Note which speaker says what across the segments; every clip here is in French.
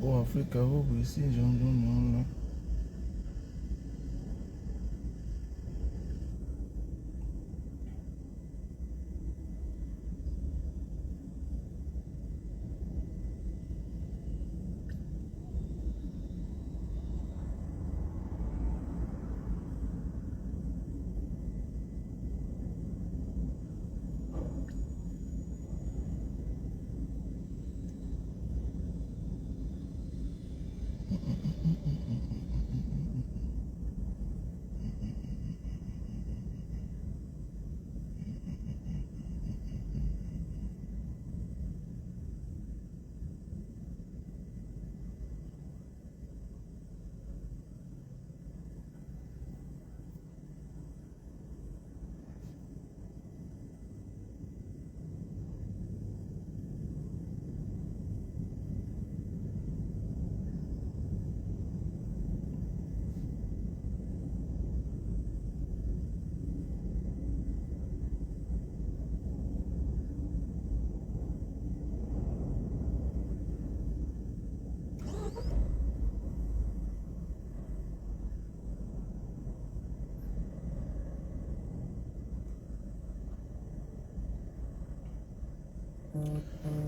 Speaker 1: Bon, Afrique, ici, j'en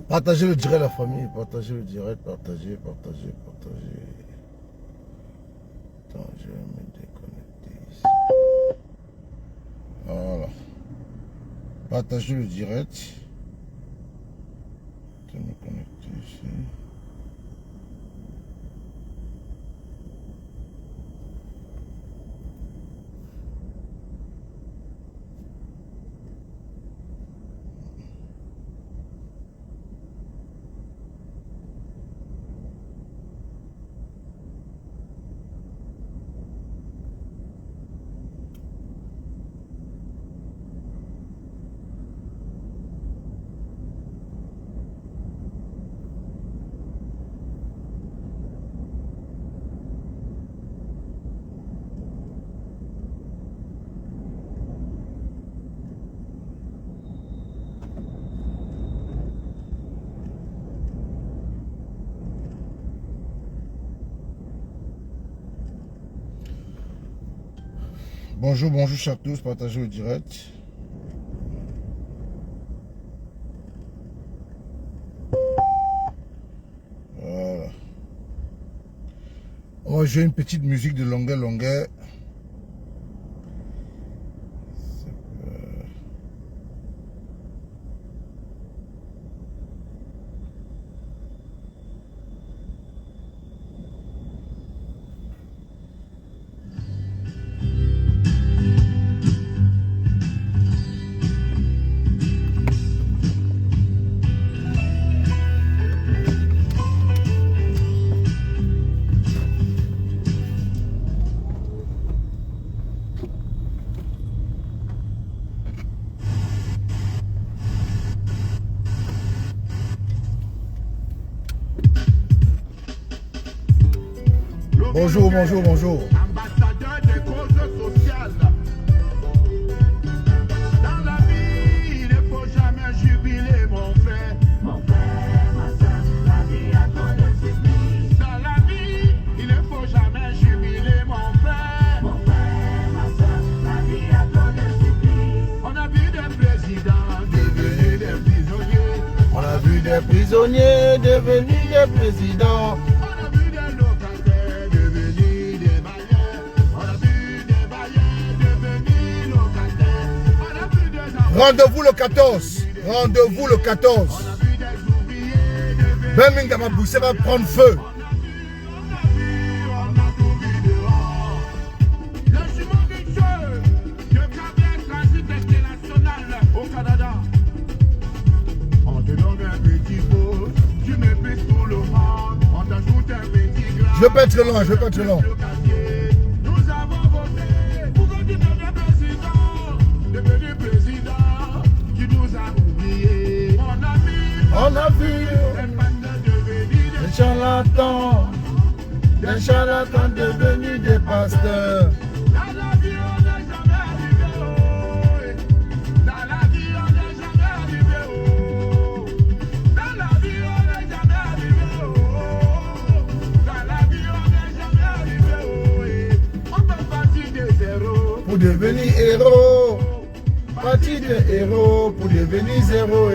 Speaker 1: Partagez le direct, la famille. Partagez le direct. Partagez. Attends, je vais me déconnecter ici. Voilà. Partagez le direct. Je vais me connecter ici. Bonjour à tous, partagez le direct. Voilà. On va jouer une petite musique de longueur. Bonjour.
Speaker 2: Ambassadeur des causes sociales. Dans la vie, il ne faut jamais jubiler, mon frère.
Speaker 3: Mon frère, ma soeur, la vie a trop de supplices.
Speaker 2: Dans la vie, il ne faut jamais jubiler, mon frère.
Speaker 3: Mon frère, ma soeur, la vie a trop de supplices.
Speaker 2: On a vu des présidents devenir des prisonniers.
Speaker 1: On a vu des prisonniers devenir des présidents.
Speaker 2: On a vu des locataires devenir des bailleurs. On a vu des bailleurs devenir locataires. On a vu des enfants.
Speaker 1: Rendez-vous le 14. Rendez-vous le 14.
Speaker 2: On a vu des ouvriers devenir.
Speaker 1: Birmingham Boussé va prendre feu.
Speaker 2: On a tout vu dehors. Le jumeau vicieux de Cabrel Transit International au Canada. On te donne un petit pot, tu méprises tout le monde. On t'ajoute un petit grain.
Speaker 1: Je vais pas être long,
Speaker 2: Le quartier. Nous avons voté pour que tu deviennes président. Devenu président, tu nous as oubliés.
Speaker 1: On a vu
Speaker 2: les pasteurs devenir des
Speaker 1: des charlatans devenus des pasteurs.
Speaker 2: Dans la vie, on n'est jamais arrivé. Dans la vie, on n'est jamais
Speaker 1: devenir héros. Parti de héros pour devenir zéro.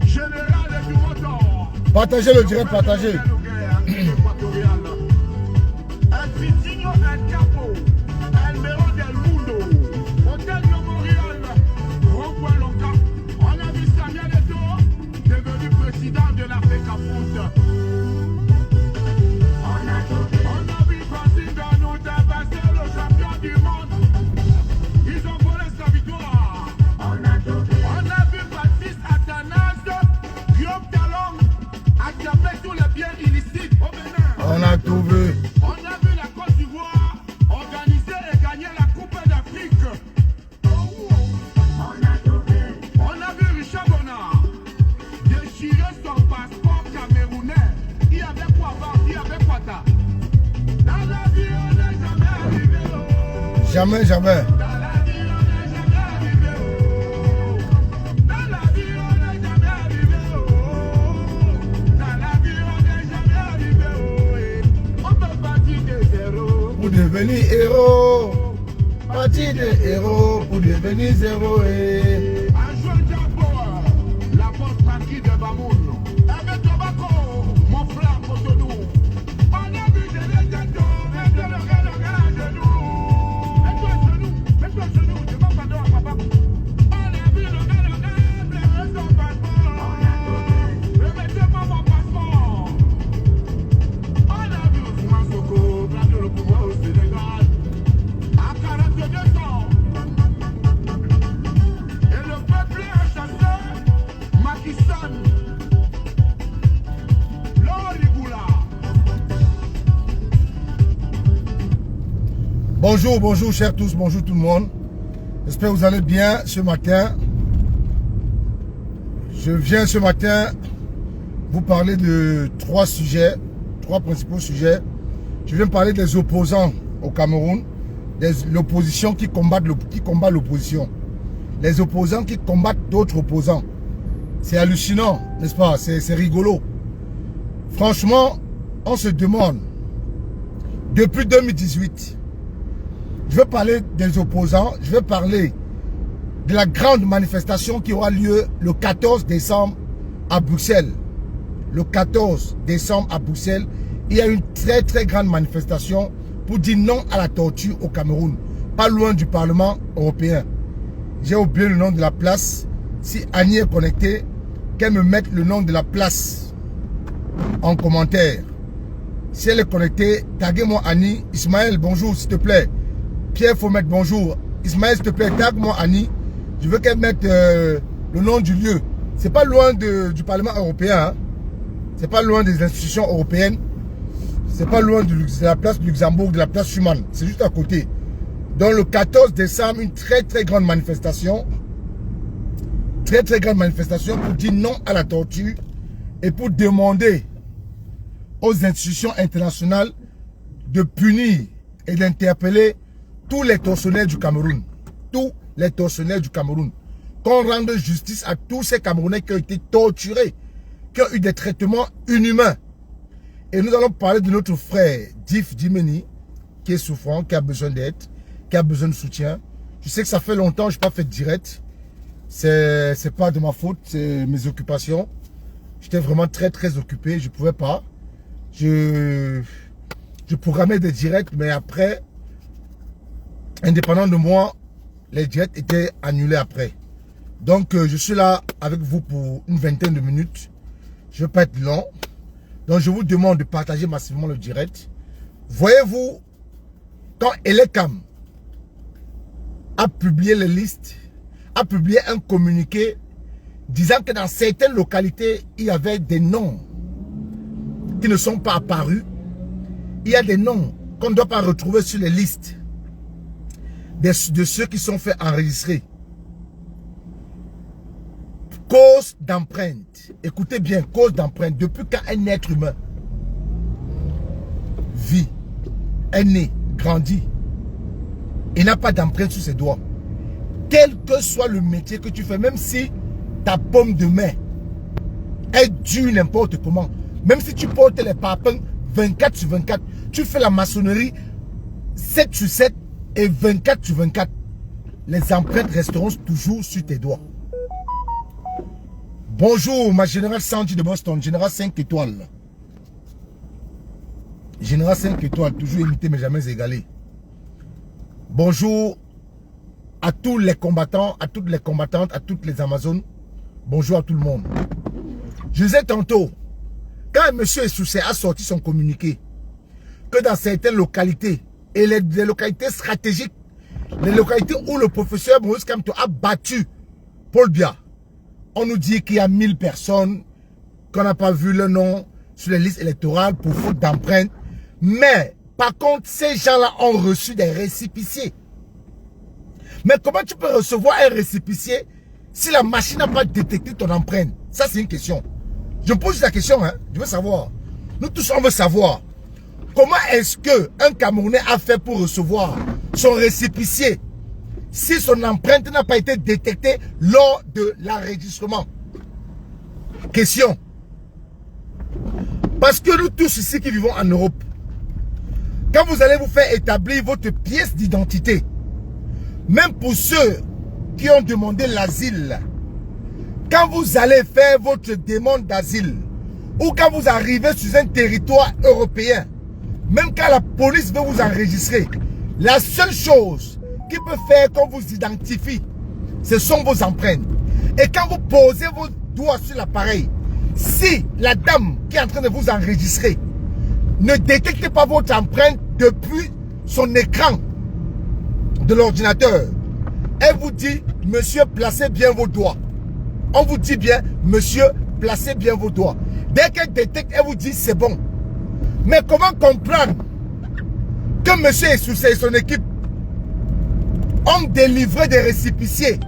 Speaker 2: Général du moteur.
Speaker 1: Partagez le direct, partagez.
Speaker 2: El Vitinho, el Capo, el Mero del Mundo, Hotel de Montréal, Rond-Point Lonca. On a vu Samuel Eto'o, devenu président de la FECAFOOT. On a vu Francis Ngannou dépasser le champion du monde. Ils ont volé sa victoire. On a vu Baptiste Athanas, Guillaume Talon, attraper tous les biens illicites au Bénin.
Speaker 1: On a tout vu.
Speaker 2: On a vu la Côte d'Ivoire organiser et gagner la Coupe d'Afrique. On a vu Richard Bonnard déchirer son passeport camerounais. Il y avait quoi avant, il y avait quoi là. Dans la vie, on n'est jamais arrivé.
Speaker 1: Jamais, jamais.
Speaker 2: Dans la vie, on n'est jamais arrivé. Dans la vie, on n'est jamais arrivé. Dans la vie, on n'est jamais arrivé. On peut partir de zéro.
Speaker 1: Pour devenir héros. Parti de héros pour devenir zéro.
Speaker 2: Un joueur Jamboa, la force tranquille de Bamoun. Avec Tobacco, mon frère Cotonou. On a vu des légendes, et de le gars à genoux. Mets-toi à genoux, demande pardon à papa. On a vu le gars, blairer son passeport. Remettez-moi mon passeport. On a vu Ousmane Sonko prendre le pouvoir au Sénégal. À 42 ans. Et le peuple a chassé Macky Sall. L'Origula.
Speaker 1: Bonjour, bonjour chers tous, bonjour tout le monde. J'espère que vous allez bien ce matin. Je viens ce matin vous parler de trois sujets, trois principaux sujets. Je viens parler des opposants au Cameroun, l'opposition qui combat l'opposition, les opposants qui combattent d'autres opposants. C'est hallucinant, n'est-ce pas? C'est rigolo. Franchement, on se demande, depuis 2018, je vais parler des opposants, je vais parler de la grande manifestation qui aura lieu le 14 décembre à Bruxelles. Le 14 décembre à Bruxelles, il y a une très grande manifestation pour dire non à la torture au Cameroun, pas loin du Parlement européen. J'ai oublié le nom de la place. Si Annie est connectée, qu'elle me mette le nom de la place en commentaire. Si elle est connectée, taguez-moi Annie. Ismaël, bonjour s'il te plaît. Pierre, faut mettre bonjour. Ismaël, s'il te plaît, tague-moi Annie. Je veux qu'elle mette le nom du lieu. C'est pas loin du Parlement européen. Hein. C'est pas loin des institutions européennes. C'est pas loin de la place du Luxembourg, de la place Schumann. C'est juste à côté. Donc le 14 décembre, une très grande manifestation. Très grande manifestation pour dire non à la torture et pour demander aux institutions internationales de punir et d'interpeller tous les tortionnaires du Cameroun. Tous les tortionnaires du Cameroun. Qu'on rende justice à tous ces Camerounais qui ont été torturés, qui ont eu des traitements inhumains. Et nous allons parler de notre frère Diff Dimeni, qui est souffrant, qui a besoin d'aide, qui a besoin de soutien. Je sais que ça fait longtemps que je n'ai pas fait de direct. C'est pas de ma faute, c'est mes occupations. J'étais vraiment très occupé, je ne pouvais pas. Je programmais des directs, mais après, indépendant de moi, les directs étaient annulés après. Donc, je suis là avec vous pour une vingtaine de minutes. Je ne vais pas être long. Donc, je vous demande de partager massivement le direct. Voyez-vous, quand Elekam a publié les listes, a publié un communiqué disant que dans certaines localités, il y avait des noms qui ne sont pas apparus. Il y a des noms qu'on ne doit pas retrouver sur les listes de ceux qui sont faits enregistrer. Cause d'empreinte. Écoutez bien, cause d'empreinte. Depuis quand un être humain vit, est né, grandit, il n'a pas d'empreinte sur ses doigts. Quel que soit le métier que tu fais, même si ta paume de main est dure n'importe comment, même si tu portes les papins 24 sur 24, tu fais la maçonnerie 7 sur 7, Et 24 sur 24, les empreintes resteront toujours sur tes doigts. Bonjour, ma générale Sandy de Boston, général 5 étoiles. Général 5 étoiles, toujours imité mais jamais égalé. Bonjour à tous les combattants, à toutes les combattantes, à toutes les Amazones. Bonjour à tout le monde. Je disais tantôt, quand M. Essoussé a sorti son communiqué, que dans certaines localités, et les localités stratégiques, les localités où le professeur Maurice Kamto a battu Paul Biya, on nous dit qu'il y a 1000 personnes, qu'on n'a pas vu le nom sur les listes électorales pour faute d'empreinte. Mais, par contre, ces gens-là ont reçu des récépissés. Mais comment tu peux recevoir un récépissé si la machine n'a pas détecté ton empreinte? Ça, c'est une question. Je me pose la question, hein. Je veux savoir. Nous tous, on veut savoir. Comment est-ce qu'un Camerounais a fait pour recevoir son récépissé si son empreinte n'a pas été détectée lors de l'enregistrement? Question. Parce que nous tous ici qui vivons en Europe, quand vous allez vous faire établir votre pièce d'identité, même pour ceux qui ont demandé l'asile, quand vous allez faire votre demande d'asile, ou quand vous arrivez sur un territoire européen, même quand la police veut vous enregistrer, la seule chose qui peut faire qu'on vous identifie, ce sont vos empreintes. Et quand vous posez vos doigts sur l'appareil, si la dame qui est en train de vous enregistrer ne détecte pas votre empreinte depuis son écran de l'ordinateur, elle vous dit, monsieur, placez bien vos doigts. On vous dit bien, monsieur, placez bien vos doigts. Dès qu'elle détecte, elle vous dit, c'est bon. Mais comment comprendre que monsieur Essoussé et son équipe ont délivré des récépissés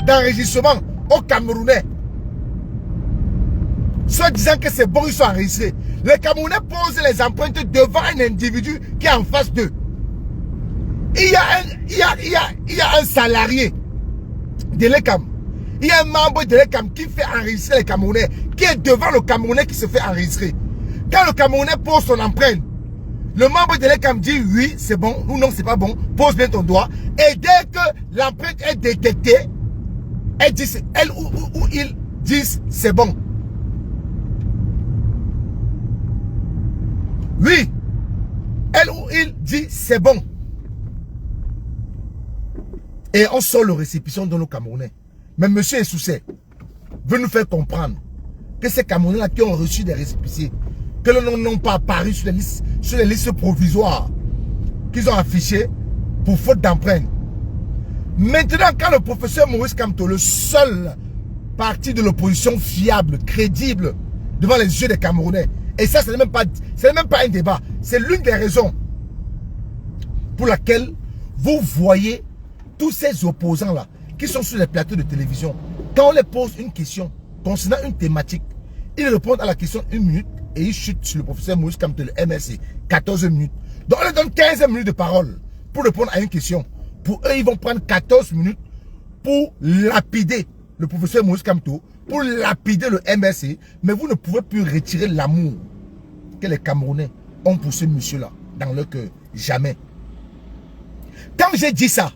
Speaker 1: d'enregistrement aux Camerounais, soit disant que c'est bon, ils sont enregistrés. Les Camerounais posent les empreintes devant un individu qui est en face d'eux. Il y a un salarié de l'ECAM. Il y a un membre de l'ECAM qui fait enregistrer les Camerounais, qui est devant le Camerounais qui se fait enregistrer. Quand le Camerounais pose son empreinte, le membre de l'ECAM dit oui, c'est bon, ou non, c'est pas bon, pose bien ton doigt. Et dès que l'empreinte est détectée, elle ou ils disent c'est bon. Oui, elle ou il dit c'est bon. Et on sort le récépissé dans nos Camerounais. Mais M. Essoussé veut nous faire comprendre que ces Camerounais-là qui ont reçu des récépissés, que le nom n'ont pas apparu sur les listes provisoires qu'ils ont affichées pour faute d'empreinte. Maintenant, quand le professeur Maurice Kamto, le seul parti de l'opposition fiable, crédible, devant les yeux des Camerounais, et ça, ce n'est même pas un débat, c'est l'une des raisons pour laquelle vous voyez tous ces opposants-là qui sont sur les plateaux de télévision. Quand on les pose une question concernant une thématique, ils répondent à la question 1 minute et ils chutent sur le professeur Maurice Kamto, le MRC, 14 minutes. Donc on leur donne 15 minutes de parole pour répondre à une question. Pour eux, ils vont prendre 14 minutes pour lapider le professeur Maurice Kamto, pour lapider le MRC, mais vous ne pouvez plus retirer l'amour que les Camerounais ont pour ce monsieur-là dans leur cœur. Jamais. Quand j'ai dit ça,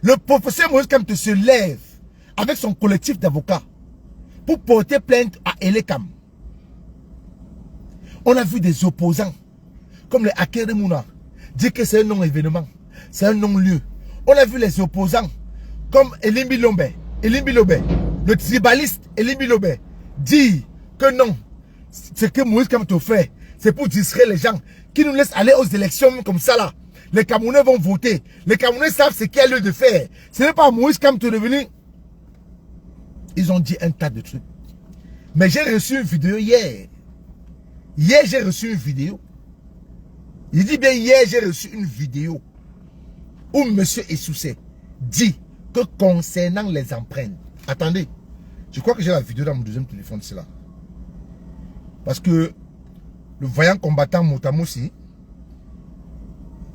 Speaker 1: le professeur Maurice Kamto se lève avec son collectif d'avocats pour porter plainte à Elekam. On a vu des opposants comme les Akere Mouna dire que c'est un non-événement, c'est un non-lieu. On a vu les opposants comme Elimbi Lombe, le tribaliste Elimbi Lombe, dire que non, ce que Maurice Kamto fait, c'est pour distraire les gens qui nous laissent aller aux élections comme ça là. Les Camerounais vont voter. Les Camerounais savent ce qu'il y a lieu de faire. Ce n'est pas Maurice Kamto de venir. Ils ont dit un tas de trucs. Mais j'ai reçu une vidéo hier. Hier, j'ai reçu une vidéo. Il dit bien hier, j'ai reçu une vidéo où M. Essoussé dit que concernant les empreintes. Attendez, je crois que j'ai la vidéo dans mon deuxième téléphone, c'est là. Parce que le voyant combattant Motamoussi,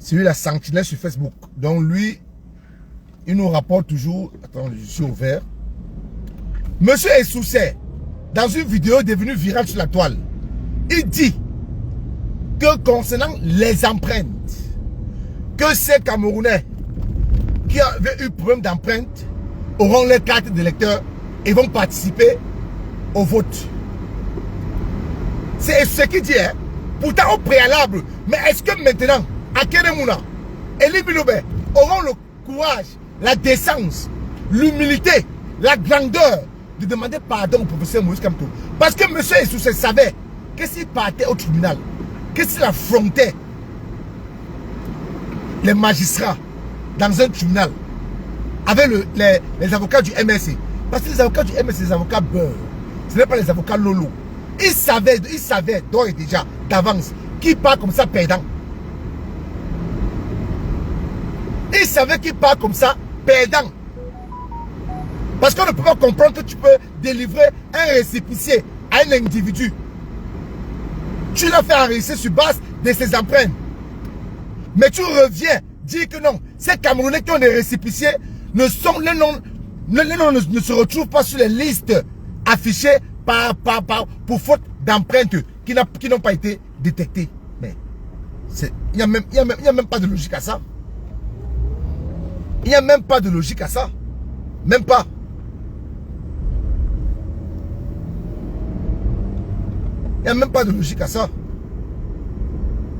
Speaker 1: c'est lui la sentinelle sur Facebook. Donc lui, il nous rapporte toujours. Attends, je suis ouvert. Monsieur Essoussé, dans une vidéo devenue virale sur la toile, il dit que concernant les empreintes, que ces Camerounais qui avaient eu problème d'empreinte auront leur carte d'électeur et vont participer au vote. C'est ce qu'il dit, hein. Pourtant au préalable. Mais est-ce que maintenant, Akenemouna et Libiloube auront le courage, la décence, l'humilité, la grandeur de demander pardon au professeur Moïse Kamto? Parce que M. Essoussé savait que s'il partait au tribunal, que s'il affrontait les magistrats dans un tribunal avec les avocats du MSC, parce que les avocats du MSC, c'est les avocats beurre, ce n'est pas les avocats lolo. Il savait d'ores et déjà, d'avance, qu'il part comme ça perdant. Il savait qu'il part comme ça perdant. Parce qu'on ne peut pas comprendre que tu peux délivrer un récépissé à un individu. Tu l'as fait enregistrer sur base de ses empreintes. Mais tu reviens dire que non, ces Camerounais qui ont des récépissés ne sont, les noms ne se retrouvent pas sur les listes affichées pour faute d'empreintes qui n'ont pas été détectées. Mais il n'y a même pas de logique à ça. Il n'y a même pas de logique à ça. Même pas. Il n'y a même pas de logique à ça.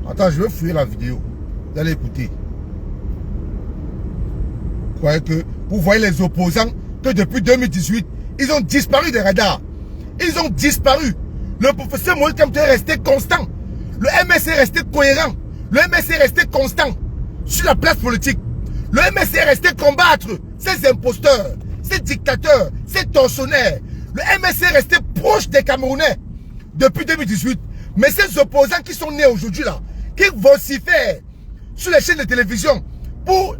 Speaker 1: Attends, je vais fouiller la vidéo. Vous allez écouter. Vous croyez que vous voyez les opposants que depuis 2018, ils ont disparu des radars. Ils ont disparu. Le professeur Moïse Kamto est resté constant. Le MSC est resté cohérent. Le MSC est resté constant sur la place politique. Le MSC est resté combattre ces imposteurs, ces dictateurs, ces tortionnaires. Le MSC est resté proche des Camerounais depuis 2018. Mais ces opposants qui sont nés aujourd'hui là, qui vocifèrent sur les chaînes de télévision pour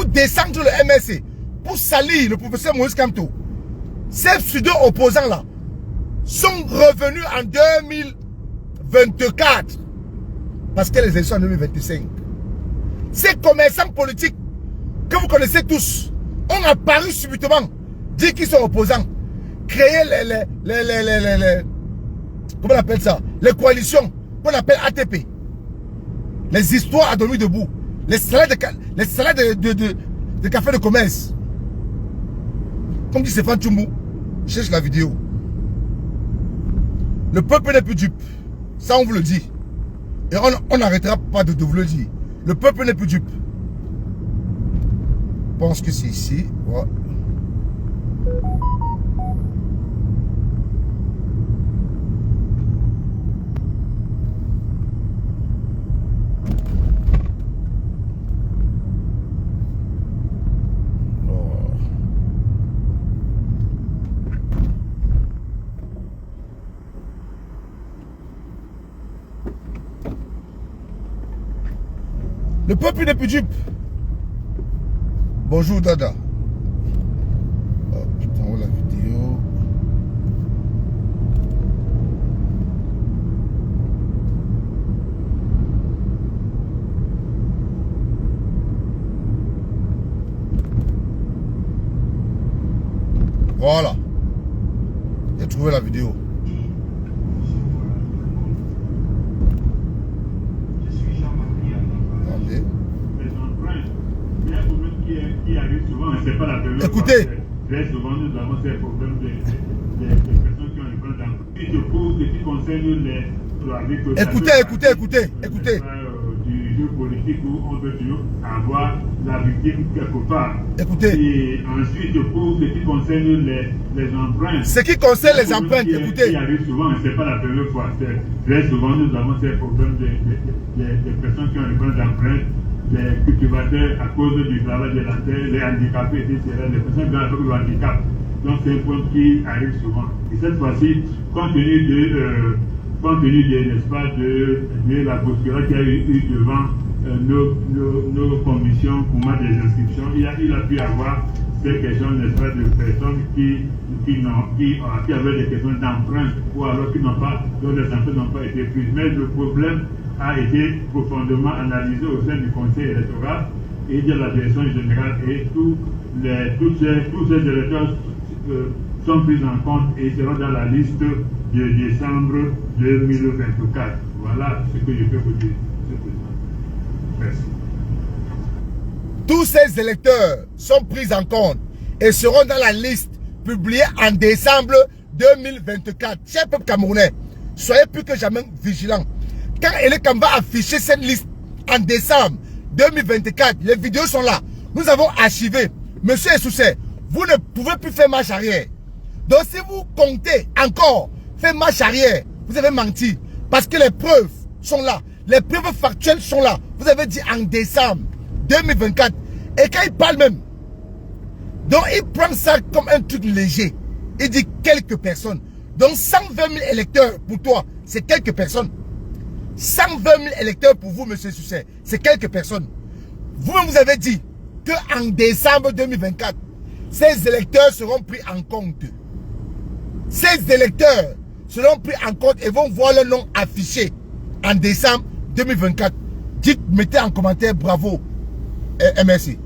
Speaker 1: descendre le MSC, pour salir le professeur Moïse Kamto, ces pseudo-opposants là sont revenus en 2024 parce que les élections en 2025. Ces commerçants politiques que vous connaissez tous ont apparu subitement, dit qu'ils sont opposants, créer comment on appelle ça, les coalitions qu'on appelle ATP, les histoires à demi debout, les salades de café de commerce. Comme dit Stéphane Tchoumou, cherche la vidéo. Le peuple n'est plus dupe. Ça, on vous le dit. Et on n'arrêtera pas de vous le dire. Le peuple n'est plus dupe. Je pense que c'est ici. Ouais. Le peuple n'est plus dupe. Bonjour Dada. Oh putain, oh la vidéo. Voilà. J'ai trouvé la vidéo. Écoutez.
Speaker 4: Très souvent, nous avons ces problèmes des personnes qui ont une bonne d'emploi. Qui se posent et qui concernent
Speaker 1: Écoutez.
Speaker 4: Du jeu politique où on veut toujours avoir la victime quelque part.
Speaker 1: Écoutez.
Speaker 4: Et ensuite, se pose ce qui concerne les empreintes.
Speaker 1: Ce qui concerne les empreintes, écoutez.
Speaker 4: Qui arrive souvent, mais ce n'est pas la première fois. Très souvent, nous avons ces problèmes des personnes qui ont une bonne d'empreintes. Les cultivateurs à cause du travail de la terre, les handicapés, etc., les personnes qui ont avec le handicap. Donc c'est un point qui arrive souvent. Et cette fois-ci, compte tenu de n'est-ce pas, de la posture qu'il y a eu devant nos commissions pour mettre des inscriptions, il a pu avoir ces questions, n'est-ce pas, de personnes qui avaient des questions d'empreinte ou alors dont les empreintes n'ont pas été prises. Mais le problème a été profondément analysé au sein du conseil électoral et de la direction générale et tous ces électeurs sont pris en compte et seront dans la liste de décembre 2024. Voilà ce que je peux vous dire, M. le Président. Merci.
Speaker 1: Tous ces électeurs sont pris en compte et seront dans la liste publiée en décembre 2024. Cher peuple camerounais, soyez plus que jamais vigilants. Quand Elekam va afficher cette liste en décembre 2024, les vidéos sont là. Nous avons archivé. Monsieur Essoussé, vous ne pouvez plus faire marche arrière. Donc si vous comptez encore faire marche arrière, vous avez menti. Parce que les preuves sont là. Les preuves factuelles sont là. Vous avez dit en décembre 2024. Et quand il parle même, donc il prend ça comme un truc léger. Il dit quelques personnes. Donc 120 000 électeurs pour toi, c'est quelques personnes. 120 000 électeurs pour vous, monsieur Essoussé, c'est quelques personnes. Vous-même, vous avez dit qu'en décembre 2024, ces électeurs seront pris en compte. Ces électeurs seront pris en compte et vont voir leur nom affiché en décembre 2024. Dites, mettez en commentaire bravo, MSC.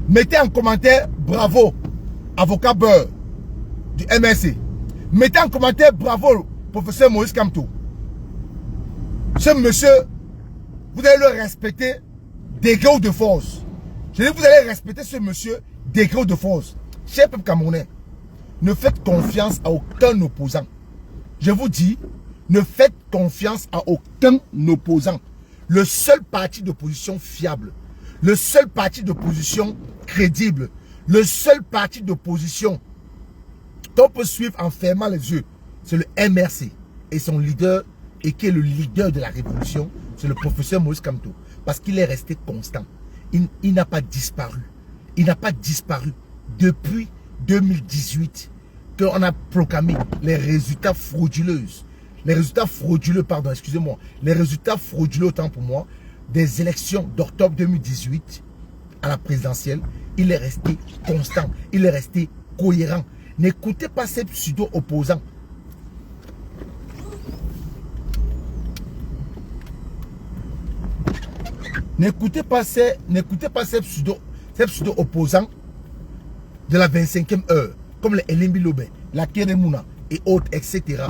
Speaker 1: Mettez en commentaire bravo, avocat Beurre du MSC. Mettez en commentaire bravo, professeur Maurice Kamto. Ce monsieur, vous allez le respecter degré ou de force. Je dis, vous allez respecter ce monsieur degré ou de force. Cher peuple camerounais, ne faites confiance à aucun opposant. Je vous dis, ne faites confiance à aucun opposant. Le seul parti d'opposition fiable, le seul parti d'opposition crédible, le seul parti d'opposition qu'on peut suivre en fermant les yeux, c'est le MRC et son leader, et qui est le leader de la révolution, c'est le professeur Maurice Kamto. Parce qu'il est resté constant. Il n'a pas disparu. Il n'a pas disparu depuis 2018 qu'on a proclamé les résultats frauduleux. Les résultats frauduleux, pardon, excusez-moi. Les résultats frauduleux, autant pour moi, des élections d'octobre 2018 à la présidentielle. Il est resté constant. Il est resté cohérent. N'écoutez pas ces pseudo-opposants. N'écoutez pas ces pseudo-opposants de la 25e heure, comme les Elimbi Lobé, la Keremouna et autres, etc.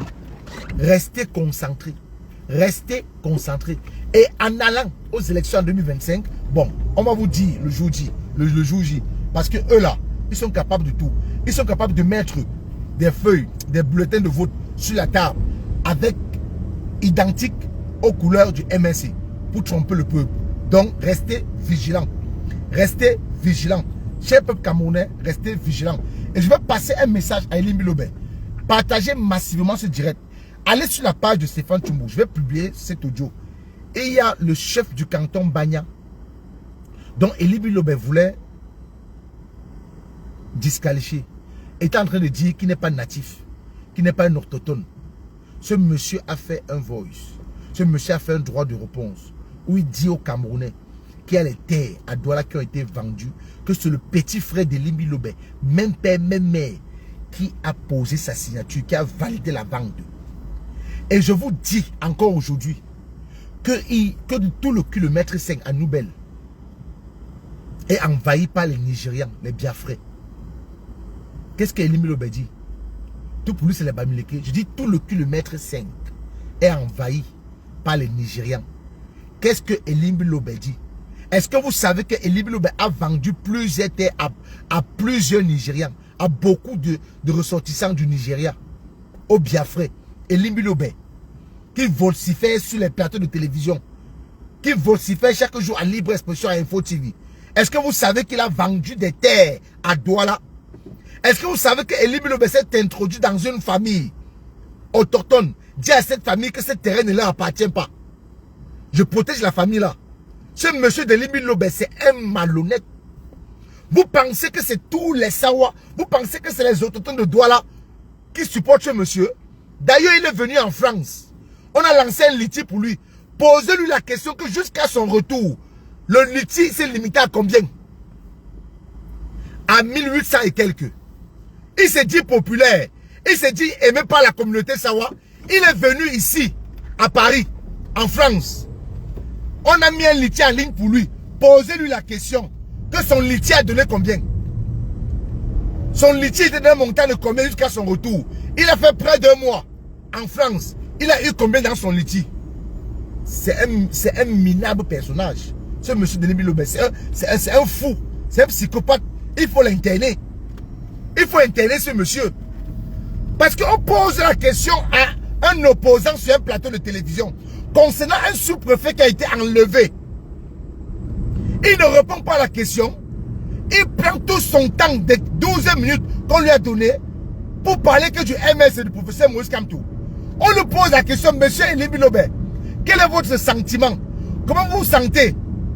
Speaker 1: Restez concentrés. Restez concentrés. Et en allant aux élections en 2025, bon, on va vous dire le jour J, le jour J, parce que eux là, ils sont capables de tout. Ils sont capables de mettre des feuilles, des bulletins de vote sur la table avec identique aux couleurs du MSC pour tromper le peuple. Donc, restez vigilants. Restez vigilants. Cher peuple camerounais, restez vigilants. Et je vais passer un message à Elimbi Lobé. Partagez massivement ce direct. Allez sur la page de Stéphane Tchoumbou. Je vais publier cet audio. Et il y a le chef du canton Bagna, dont Elimbi Lobé voulait disqualifier. Il est en train de dire qu'il n'est pas natif, qu'il n'est pas un autochtone. Ce monsieur a fait un voice. Ce monsieur a fait un droit de réponse. Où il dit aux Camerounais qu'il y a les terres à Douala qui ont été vendues, que c'est le petit frère d'Elimbi Lobé, même père, même mère, qui a posé sa signature, qui a validé la vente. Et je vous dis encore aujourd'hui que de tout le kilomètre 5 à Noubel est envahi par les Nigérians, les Biafrais. Qu'est-ce qu'Elimbi Lobé dit? Tout pour lui, c'est les Bamileke. Je dis tout le kilomètre 5 est envahi par les Nigérians. Qu'est-ce que Elimbi Lobé dit? Est-ce que vous savez que Elimbi Lobé a vendu plusieurs terres à plusieurs Nigérians, à beaucoup de ressortissants du Nigeria, au Biafrais? Elimbi Lobé, qui vocifère sur les plateaux de télévision, qui vocifère chaque jour en libre expression à Info TV. Est-ce que vous savez qu'il a vendu des terres à Douala? Est-ce que vous savez que Elimbi Lobé s'est introduit dans une famille autochtone, dit à cette famille que ce terrain ne leur appartient pas? Je protège la famille là. Ce monsieur de Elimbi Lobé, c'est un malhonnête. Vous pensez que c'est tous les Sawa, vous pensez que c'est les autochtones de Douala qui supportent ce monsieur? D'ailleurs, il est venu en France. On a lancé un litige pour lui. Posez-lui la question que jusqu'à son retour, le litige s'est limité à combien? À 1800 et quelques. Il s'est dit populaire. Il s'est dit aimé par la communauté Sawa. Il est venu ici, à Paris, en France. On a mis un litige en ligne pour lui. Posez-lui la question que son litige a donné combien? Son litige était d'un montant de combien jusqu'à son retour? Il a fait près d'1 mois en France. Il a eu combien dans son litige? c'est un minable personnage. Ce monsieur Denis Bilobé, c'est un fou. C'est un psychopathe. Il faut l'interner. Il faut interner ce monsieur. Parce qu'on pose la question à un opposant sur un plateau de télévision concernant un sous-préfet qui a été enlevé. Il ne répond pas à la question. Il prend tout son temps de 12 minutes qu'on lui a donné pour parler que du MS et du professeur Maurice Kamto. On lui pose la question, monsieur Denis Bilobé, quel est votre sentiment? Comment vous vous sentez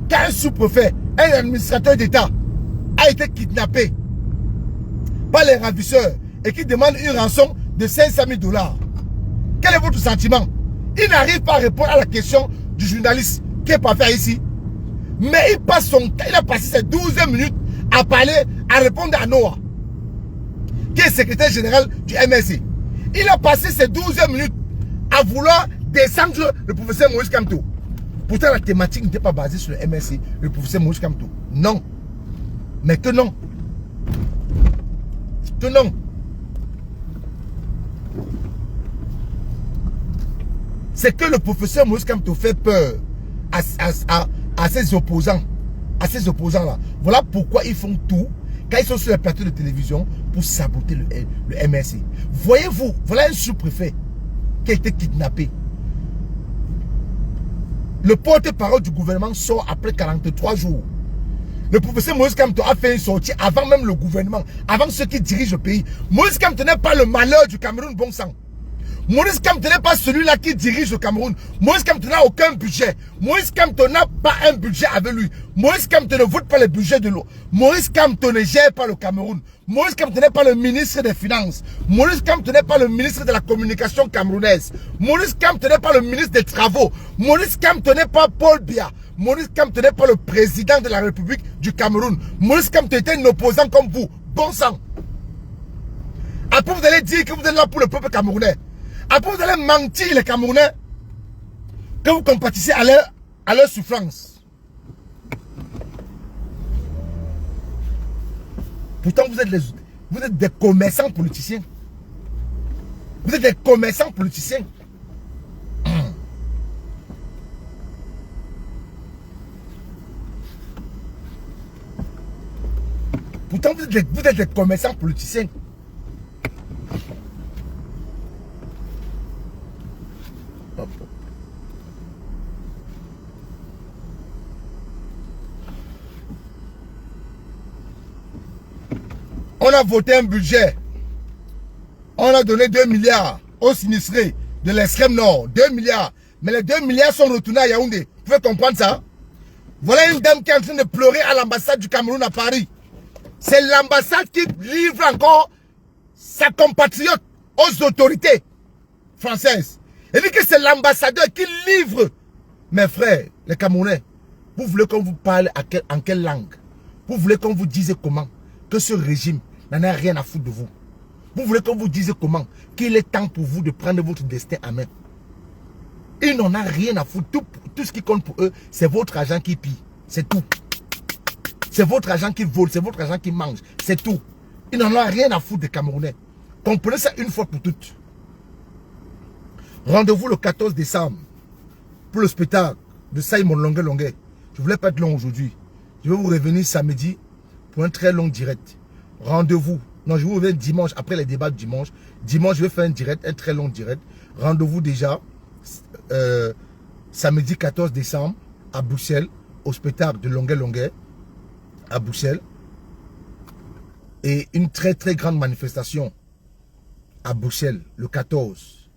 Speaker 1: qu'un sous-préfet, un administrateur d'État a été kidnappé par les ravisseurs et qui demande une rançon de 500 000 $? Quel est votre sentiment? Il n'arrive pas à répondre à la question du journaliste qui est pas fait ici. Mais il passe son temps, il a passé ses 12 minutes à parler, à répondre à Noah, qui est secrétaire général du MSC. Il a passé ses 12 minutes à vouloir descendre le professeur Maurice Kamto. Pourtant, la thématique n'était pas basée sur le MSC, le professeur Maurice Kamto. Non. Mais que non. Que non. C'est que le professeur Maurice Kamto fait peur à ses opposants. À ces opposants-là. Voilà pourquoi ils font tout quand ils sont sur les plateaux de télévision pour saboter le MSC. Voyez-vous, voilà un sous-préfet qui a été kidnappé. Le porte-parole du gouvernement sort après 43 jours. Le professeur Maurice Kamto a fait une sortie avant même le gouvernement, avant ceux qui dirigent le pays. Maurice Kamto n'est pas le malheur du Cameroun, bon sang. Maurice Kamto n'est pas celui-là qui dirige le Cameroun. Maurice Kamto n'a aucun budget. Maurice Kamto n'a pas un budget avec lui. Maurice Kamto ne vote pas le budget de l'eau. Maurice Kamto ne gère pas le Cameroun. Maurice Kamto n'est pas le ministre des Finances. Maurice Kamto n'est pas le ministre de la Communication camerounaise. Maurice Kamto n'est pas le ministre des Travaux. Maurice Kamto n'est pas Paul Biya. Maurice Kamto n'est pas le président de la République du Cameroun. Maurice Kamto était un opposant comme vous. Bon sang. Après vous allez dire que vous êtes là pour le peuple camerounais. Après vous allez mentir les Camerounais que vous compatissez à leur souffrance. Pourtant vous êtes des commerçants politiciens. Vous êtes des commerçants politiciens. Pourtant vous êtes des commerçants politiciens. On a voté un budget. On a donné 2 milliards aux sinistrés de l'extrême nord. 2 milliards. Mais les 2 milliards sont retournés à Yaoundé. Vous pouvez comprendre ça? Voilà une dame qui est en train de pleurer à l'ambassade du Cameroun à Paris. C'est l'ambassade qui livre encore sa compatriote aux autorités françaises. Elle dit que c'est l'ambassadeur qui livre. Mes frères, les Camerounais, vous voulez qu'on vous parle en quelle langue? Vous voulez qu'on vous dise comment? Que ce régime n'en a rien à foutre de vous. Vous voulez qu'on vous dise comment? Qu'il est temps pour vous de prendre votre destin en main. Ils n'en ont rien à foutre. Tout ce qui compte pour eux, c'est votre argent qui pille. C'est tout. C'est votre argent qui vole, c'est votre argent qui mange. C'est tout. Ils n'en ont rien à foutre des Camerounais. Comprenez ça une fois pour toutes. Rendez-vous le 14 décembre pour le spectacle de Simon Longuet Longuet. Je ne voulais pas être long aujourd'hui. Je vais vous revenir samedi pour un très long direct. Rendez-vous. Non, je vous reviens dimanche, après les débats de dimanche. Dimanche, je vais faire un direct, un très long direct. Rendez-vous déjà samedi 14 décembre à Bruxelles, au spectacle de Longuet Longuet, à Bruxelles. Et une très très grande manifestation à Bruxelles, le 14.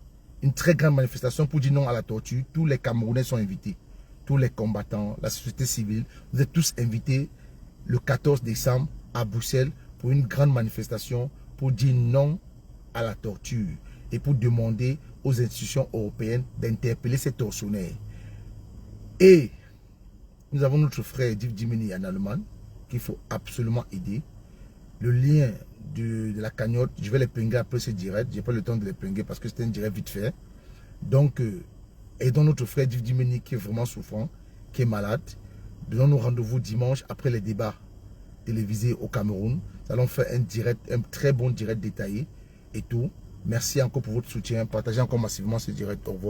Speaker 1: Une très grande manifestation pour dire non à la torture. Tous les Camerounais sont invités. Tous les combattants, la société civile, vous êtes tous invités le 14 décembre à Bruxelles pour une grande manifestation pour dire non à la torture et pour demander aux institutions européennes d'interpeller ces tortionnaires. Et nous avons notre frère Div Dimini en Allemagne qu'il faut absolument aider. Le lien de la cagnotte, je vais les pinguer après ce direct. Je n'ai pas le temps de les pinguer parce que c'était un direct vite fait. Donc, aidons notre frère Div Dimini qui est vraiment souffrant, qui est malade. Donnons-nous rendez-vous dimanche après les débats télévisés au Cameroun. Nous allons faire un direct, un très bon direct détaillé et tout. Merci encore pour votre soutien. Partagez encore massivement ce direct. Au revoir.